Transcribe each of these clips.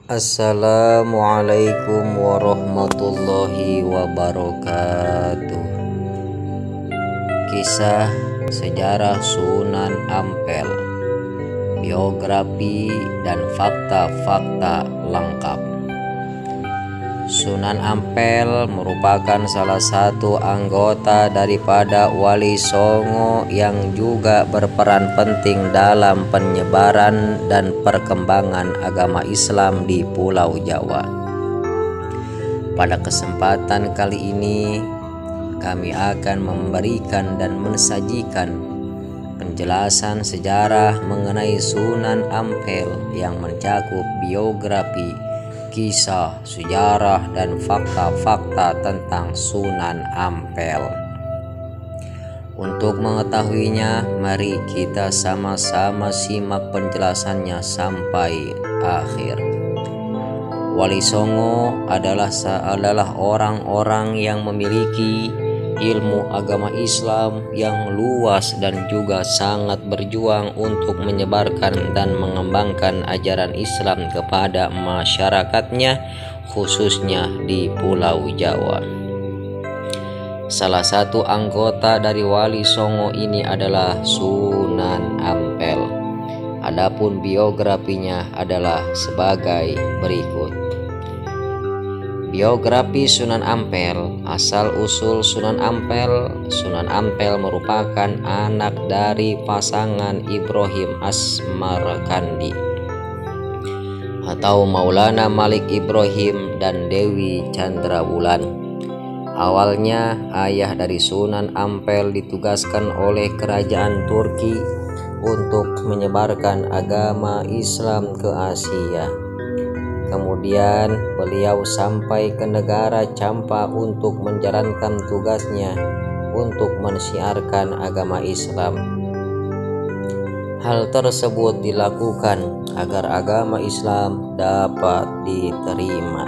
Assalamualaikum warahmatullahi wabarakatuh. Kisah sejarah Sunan Ampel, biografi dan fakta-fakta lengkap. Sunan Ampel merupakan salah satu anggota daripada Wali Songo yang juga berperan penting dalam penyebaran dan perkembangan agama Islam di Pulau Jawa. Pada kesempatan kali ini, kami akan memberikan dan mensajikan penjelasan sejarah mengenai Sunan Ampel yang mencakup biografi, kisah, sejarah, dan fakta-fakta tentang Sunan Ampel. Untuk mengetahuinya, mari kita sama-sama simak penjelasannya sampai akhir. Wali Songo adalah orang-orang yang memiliki ilmu agama Islam yang luas dan juga sangat berjuang untuk menyebarkan dan mengembangkan ajaran Islam kepada masyarakatnya, khususnya di Pulau Jawa. Salah satu anggota dari Wali Songo ini adalah Sunan Ampel. Adapun biografinya adalah sebagai berikut. Biografi Sunan Ampel. Asal-usul Sunan Ampel. Sunan Ampel merupakan anak dari pasangan Ibrahim Asmarkandi atau Maulana Malik Ibrahim dan Dewi Chandrawulan. Awalnya ayah dari Sunan Ampel ditugaskan oleh kerajaan Turki untuk menyebarkan agama Islam ke Asia. Kemudian beliau sampai ke negara Campa untuk menjalankan tugasnya untuk mensiarkan agama Islam. Hal tersebut dilakukan agar agama Islam dapat diterima.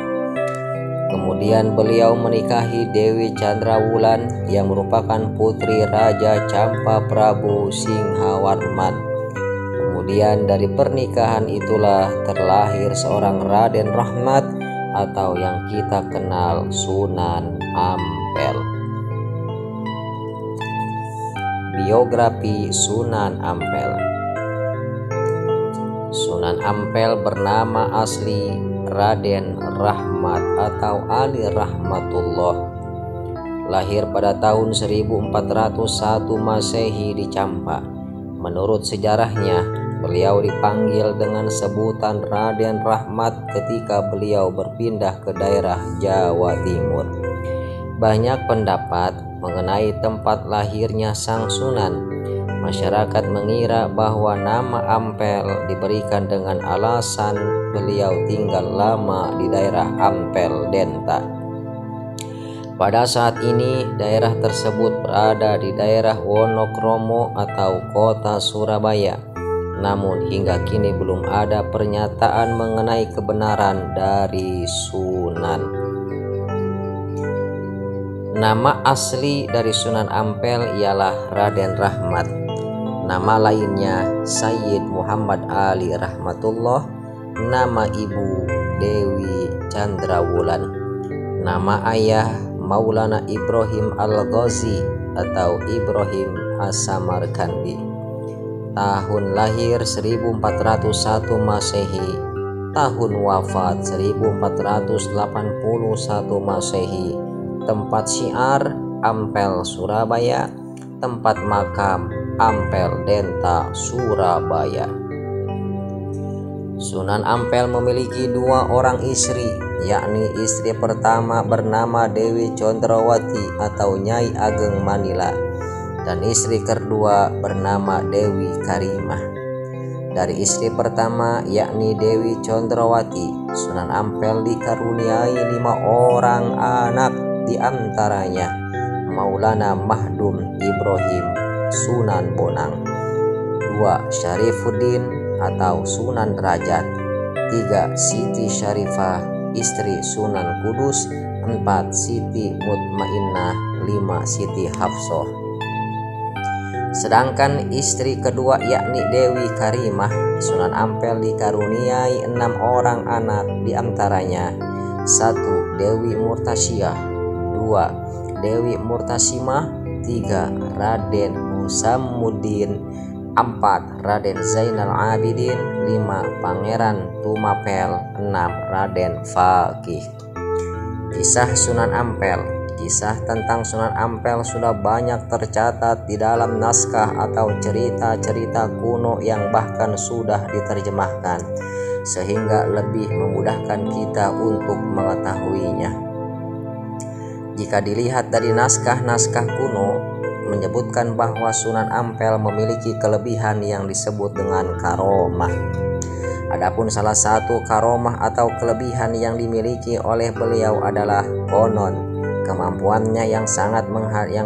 Kemudian beliau menikahi Dewi Chandrawulan yang merupakan putri Raja Campa Prabu Singhawarman. Kemudian dari pernikahan itulah terlahir seorang Raden Rahmat atau yang kita kenal Sunan Ampel. Biografi Sunan Ampel. Sunan Ampel bernama asli Raden Rahmat atau Ali Rahmatullah. Lahir pada tahun 1401 Masehi di Campa. Menurut sejarahnya, beliau dipanggil dengan sebutan Raden Rahmat ketika beliau berpindah ke daerah Jawa Timur. Banyak pendapat mengenai tempat lahirnya sang Sunan. Masyarakat mengira bahwa nama Ampel diberikan dengan alasan beliau tinggal lama di daerah Ampel Denta. Pada saat ini, daerah tersebut berada di daerah Wonokromo atau kota Surabaya. Namun hingga kini belum ada pernyataan mengenai kebenaran dari Sunan. Nama asli dari Sunan Ampel ialah Raden Rahmat. Nama lainnya Sayyid Muhammad Ali Rahmatullah. Nama ibu Dewi Chandrawulan. Nama ayah Maulana Ibrahim Al-Ghazi atau Ibrahim As-Samarkandi. Tahun lahir 1401 Masehi, tahun wafat 1481 Masehi. Tempat syiar Ampel Surabaya, tempat makam Ampel Denta Surabaya. Sunan Ampel memiliki dua orang istri, yakni istri pertama bernama Dewi Condrawati atau Nyai Ageng Manila, dan istri kedua bernama Dewi Karimah. Dari istri pertama yakni Dewi Condrawati, Sunan Ampel dikaruniai 5 orang anak, diantaranya Maulana Mahdum Ibrahim Sunan Bonang, 2 Syarifuddin atau Sunan Derajat, 3 Siti Syarifah istri Sunan Kudus, 4 Siti Mutmainnah, 5 Siti Hafsah. Sedangkan istri kedua yakni Dewi Karimah, Sunan Ampel dikaruniai 6 orang anak, diantaranya 1. Dewi Murtasyah, 2. Dewi Murtasimah, 3. Raden Husamuddin, 4. Raden Zainal Abidin, 5. Pangeran Tumapel, 6. Raden Fakih. Kisah Sunan Ampel. Kisah tentang Sunan Ampel sudah banyak tercatat di dalam naskah atau cerita-cerita kuno yang bahkan sudah diterjemahkan, sehingga lebih memudahkan kita untuk mengetahuinya. Jika dilihat dari naskah-naskah kuno, menyebutkan bahwa Sunan Ampel memiliki kelebihan yang disebut dengan karomah. Adapun salah satu karomah atau kelebihan yang dimiliki oleh beliau adalah konon kemampuannya yang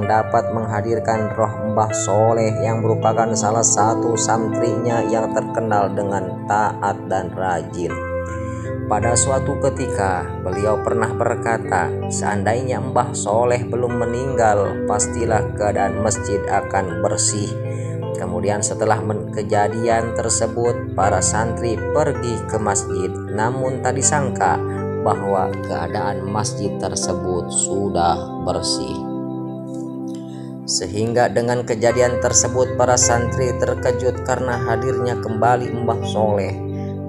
dapat menghadirkan roh Mbah Soleh yang merupakan salah satu santrinya yang terkenal dengan taat dan rajin. Pada suatu ketika beliau pernah berkata, seandainya Mbah Soleh belum meninggal, pastilah keadaan masjid akan bersih. Kemudian setelah kejadian tersebut, para santri pergi ke masjid, namun tak disangka bahwa keadaan masjid tersebut sudah bersih. Sehingga dengan kejadian tersebut para santri terkejut karena hadirnya kembali Mbah Soleh.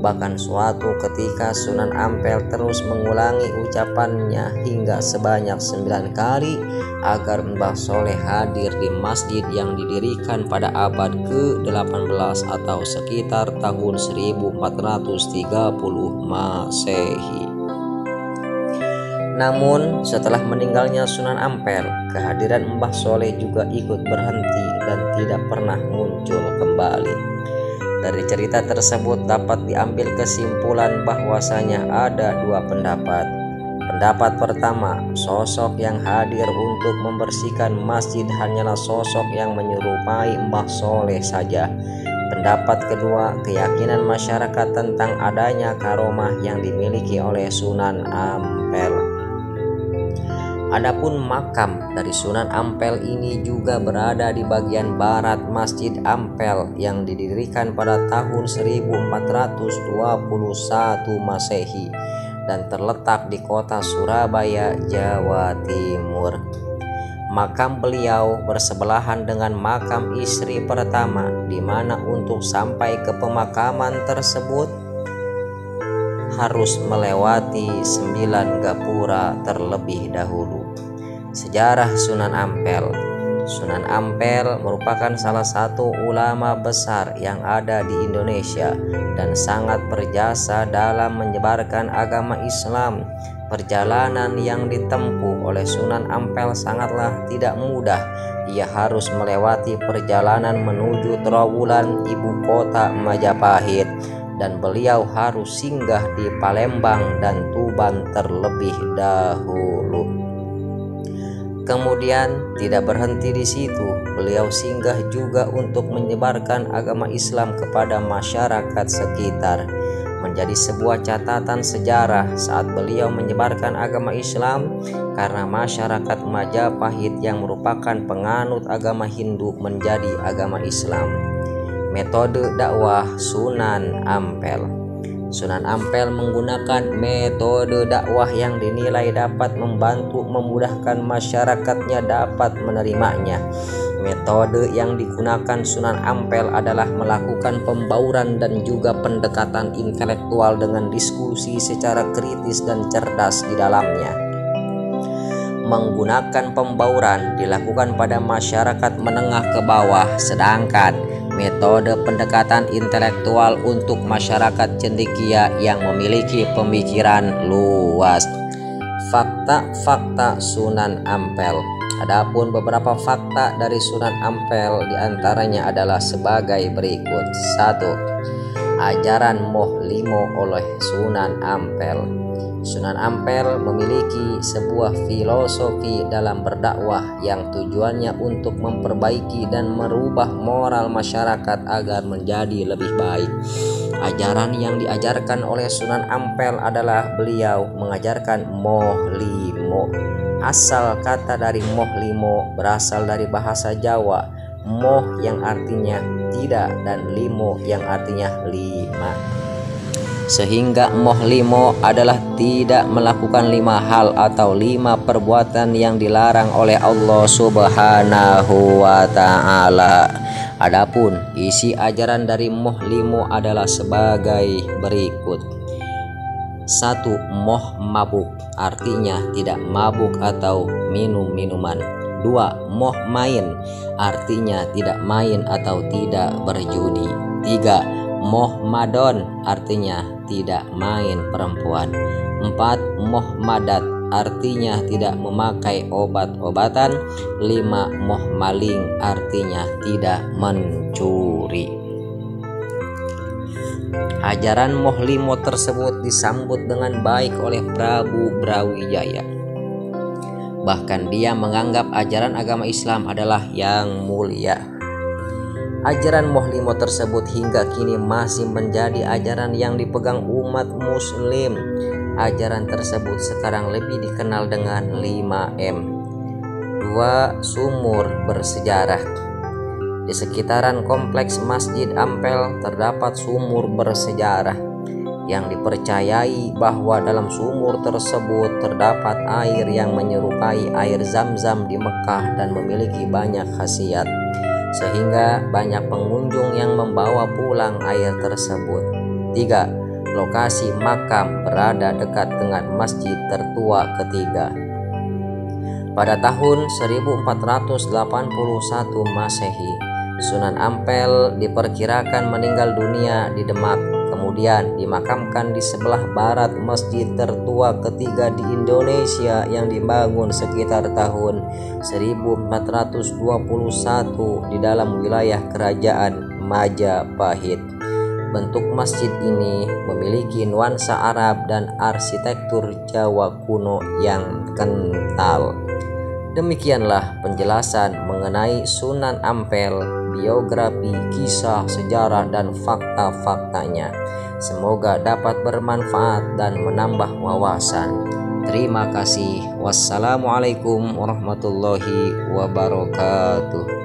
Bahkan suatu ketika Sunan Ampel terus mengulangi ucapannya hingga sebanyak 9 kali agar Mbah Soleh hadir di masjid yang didirikan pada abad ke-18 atau sekitar tahun 1430 Masehi. Namun setelah meninggalnya Sunan Ampel, kehadiran Mbah Soleh juga ikut berhenti dan tidak pernah muncul kembali. Dari cerita tersebut dapat diambil kesimpulan bahwasanya ada 2 pendapat. Pendapat pertama, sosok yang hadir untuk membersihkan masjid hanyalah sosok yang menyerupai Mbah Soleh saja. Pendapat kedua, keyakinan masyarakat tentang adanya karomah yang dimiliki oleh Sunan Ampel. Adapun makam dari Sunan Ampel ini juga berada di bagian barat Masjid Ampel yang didirikan pada tahun 1421 Masehi dan terletak di kota Surabaya, Jawa Timur. Makam beliau bersebelahan dengan makam istri pertama, di mana untuk sampai ke pemakaman tersebut harus melewati 9 gapura terlebih dahulu. Sejarah Sunan Ampel. Sunan Ampel merupakan salah satu ulama besar yang ada di Indonesia dan sangat berjasa dalam menyebarkan agama Islam. Perjalanan yang ditempuh oleh Sunan Ampel sangatlah tidak mudah. Ia harus melewati perjalanan menuju Trowulan, ibu kota Majapahit, dan beliau harus singgah di Palembang dan Tuban terlebih dahulu. Kemudian tidak berhenti di situ, beliau singgah juga untuk menyebarkan agama Islam kepada masyarakat sekitar. Menjadi sebuah catatan sejarah saat beliau menyebarkan agama Islam karena masyarakat Majapahit yang merupakan penganut agama Hindu menjadi agama Islam. Metode dakwah Sunan Ampel. Sunan Ampel menggunakan metode dakwah yang dinilai dapat membantu memudahkan masyarakatnya dapat menerimanya. Metode yang digunakan Sunan Ampel adalah melakukan pembauran dan juga pendekatan intelektual dengan diskusi secara kritis dan cerdas di dalamnya. Menggunakan pembauran dilakukan pada masyarakat menengah ke bawah, sedangkan metode pendekatan intelektual untuk masyarakat cendekia yang memiliki pemikiran luas. Fakta-fakta Sunan Ampel. Adapun beberapa fakta dari Sunan Ampel diantaranya adalah sebagai berikut. 1. Ajaran Moh Limo oleh Sunan Ampel. Sunan Ampel memiliki sebuah filosofi dalam berdakwah yang tujuannya untuk memperbaiki dan merubah moral masyarakat agar menjadi lebih baik. Ajaran yang diajarkan oleh Sunan Ampel adalah beliau mengajarkan Moh Limo. Asal kata dari Moh Limo berasal dari bahasa Jawa. moh yang artinya tidak, dan limo yang artinya 5. Sehingga moh limo adalah tidak melakukan 5 hal atau 5 perbuatan yang dilarang oleh Allah Subhanahu wa ta'ala. Adapun isi ajaran dari moh limo adalah sebagai berikut. 1. Moh mabuk, artinya tidak mabuk atau minum minuman. 2. Moh main, artinya tidak main atau tidak berjudi. 3. Moh madon, artinya tidak main perempuan. 4. Moh madat, artinya tidak memakai obat-obatan. 5. Moh maling, artinya tidak mencuri. Ajaran moh limo tersebut disambut dengan baik oleh Prabu Brawijaya. Bahkan dia menganggap ajaran agama Islam adalah yang mulia. Ajaran moh limo tersebut hingga kini masih menjadi ajaran yang dipegang umat muslim. Ajaran tersebut sekarang lebih dikenal dengan 5M. 2. Sumur bersejarah. Di sekitaran kompleks Masjid Ampel terdapat sumur bersejarah yang dipercayai bahwa dalam sumur tersebut terdapat air yang menyerupai air Zam-Zam di Mekah dan memiliki banyak khasiat, sehingga banyak pengunjung yang membawa pulang air tersebut. 3. Lokasi makam berada dekat dengan masjid tertua ketiga. Pada tahun 1481 Masehi, Sunan Ampel diperkirakan meninggal dunia di Demak, kemudian dimakamkan di sebelah barat masjid tertua ketiga di Indonesia yang dibangun sekitar tahun 1421 di dalam wilayah kerajaan Majapahit. Bentuk masjid ini memiliki nuansa Arab dan arsitektur Jawa kuno yang kental. Demikianlah penjelasan mengenai Sunan Ampel, biografi, kisah, sejarah, dan fakta-faktanya. Semoga dapat bermanfaat dan menambah wawasan. Terima kasih. Wassalamualaikum warahmatullahi wabarakatuh.